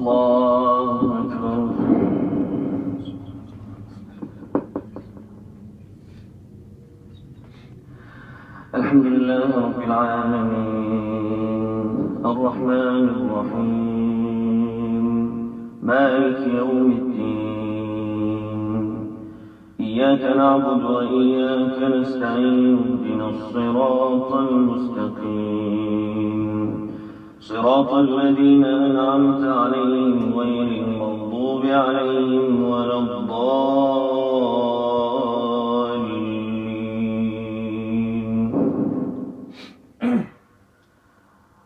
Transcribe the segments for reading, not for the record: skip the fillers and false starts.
الله أكبر. الحمد لله رب العالمين الرحمن الرحيم مالك يوم الدين إياك نعبد وإياك نستعين اهدنا الصراط المستقيم صراط الذين أنعمت عليهم غير المغضوب عليهم ولا الضالين.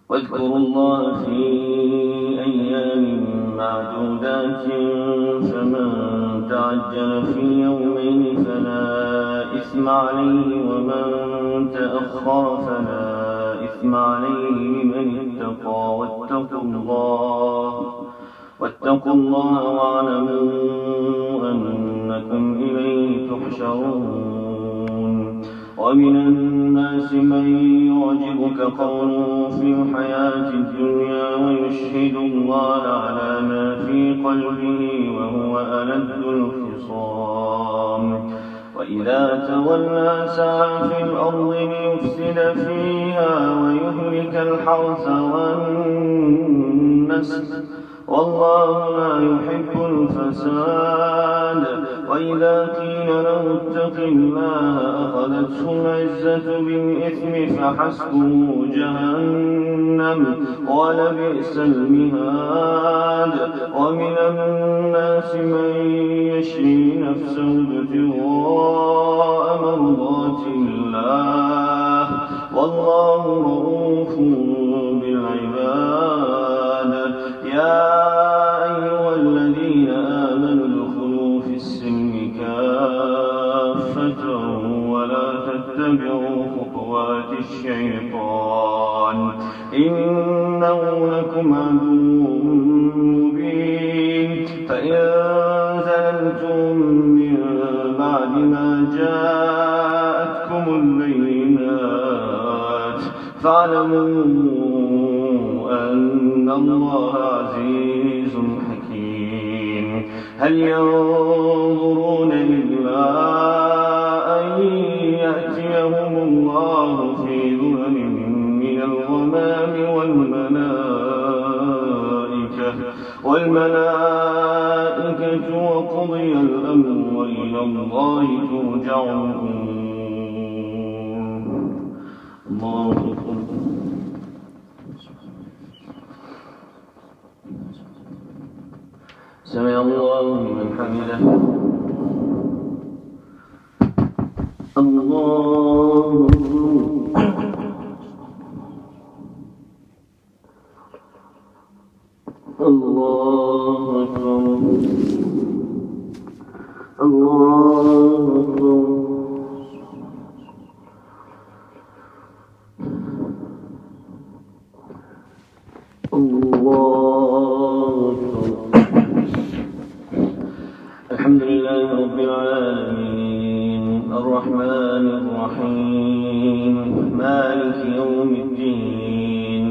واذكروا الله في أيام معدودات فمن تعجل في يومين فلا إثم عليه ومن تأخر فلا إثم عليه لمن اتقى واتقوا الله واعلموا أنكم إليه تحشرون. ومن الناس من يعجبك قوله في الحياة الدنيا ويشهد الله على ما في قلبه وهو ألد الخصام وإذا تولى سعى في الأرض ليفسد فيها ويهلك الحرث والنسل والله لا يحب الفساد. وإذا قيل له اتق الله أخذته العزة بالإثم فحسبه جهنم ولبئس المهاد. ومن الناس من يشري نفسه ابتغاء مرضات الله والله رؤوف بالعباد. يا أيها الذين آمنوا ادخلوا في السلم كافة ولا تتبعوا خطوات الشيطان إنه لكم عدو مبين. فإن زللتم من بعد ما جاءتكم البينات فاعلموا أن الله عزيز حكيم. هل ينظرون إلا أن يأتيهم الله في ظلل من الغمام والملائكة وقضي الأمر وإلى الله ترجع الأمور. الله أكبر. سمع الله لمن حمده. الله أكبر. الله أكبر. الله أكبر. الله أكبر. الحمد لله رب العالمين الرحمن الرحيم مالك يوم الدين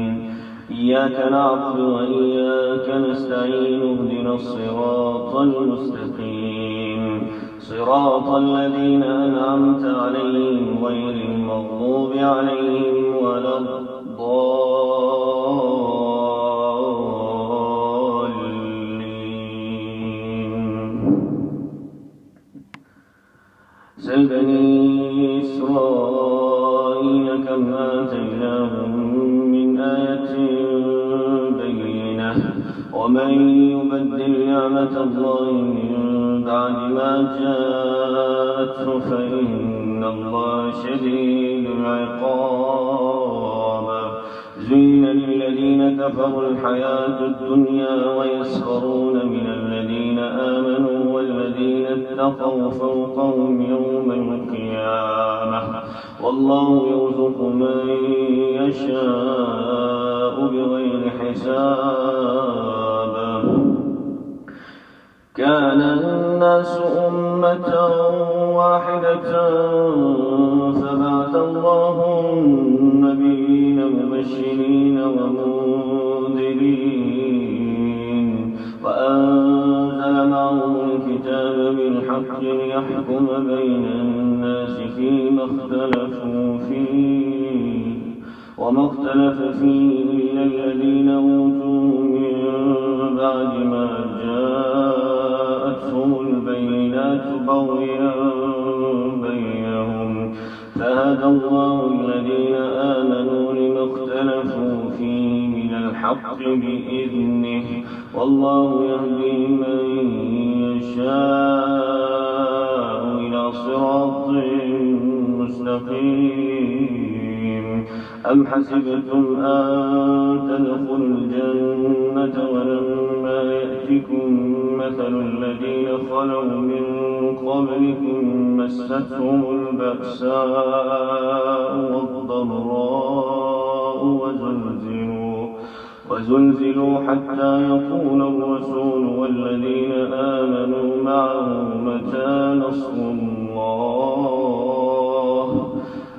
إياك نعبد وإياك نستعين اهدنا الصراط المستقيم صراط الذين أنعمت عليهم غير المغضوب عليهم ولا سل بني إسرائيل كم آتيناهم من آية بينة ومن يبدل نعمة الله من بعد ما جاءته فإن الله شديد العقاب. زين للذين كفروا الحياة الدنيا ويسخرون من الذين آمنوا والذين اتقوا فوقهم يوم القيامة والله يرزق من يشاء بغير حساب. كان الناس أمة واحدة فبعث الله النبيين مبشرين ومنذرين وأنزل معهم الكتاب بالحق ليحكم بين الناس فيما اختلفوا فيه وما اختلف فيه إلا الذين أوتوه من بعد ما جاءتهم البينات بغيا بينهم فهدى الله الذين آمنوا لما اختلفوا فيه من الحق بإذنه والله يهدي من يشاء إلى صراط مستقيم أم حسبتم أن تدخلوا الجنة ولما يأتكم مثل الذين خلوا من قبلكم مستهم البأساء والضراء وزلزلوا حتى يقول الرسول والذين آمنوا معه متى نصر الله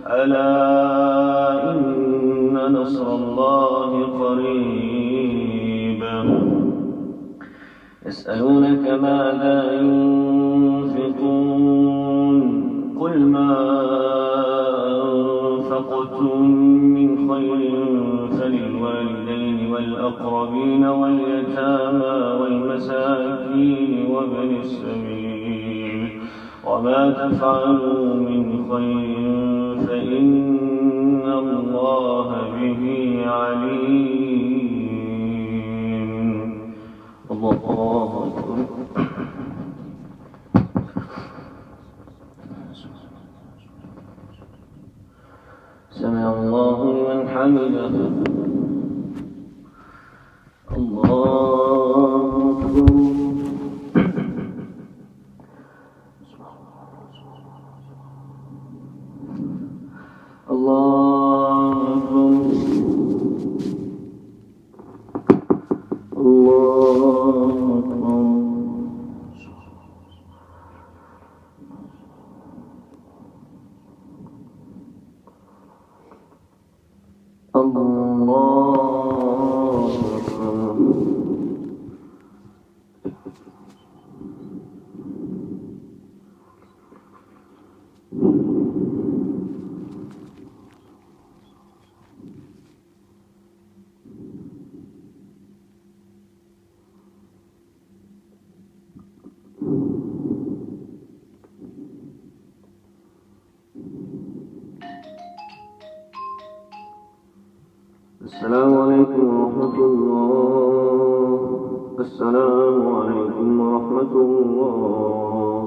ألا إن نصر الله قريب يسألونك ماذا ينفقون قل ما أنفقتم من خير فللوالدين والأقربين واليتامى والمساكين وابن السبيل وما تفعلوا من خير فإن الله به عليم. الله أكبر. سمع الله لمن حمده. الله أكبر. الله أكبر. الله أكبر. السلام عليكم ورحمة الله. السلام عليكم ورحمة الله.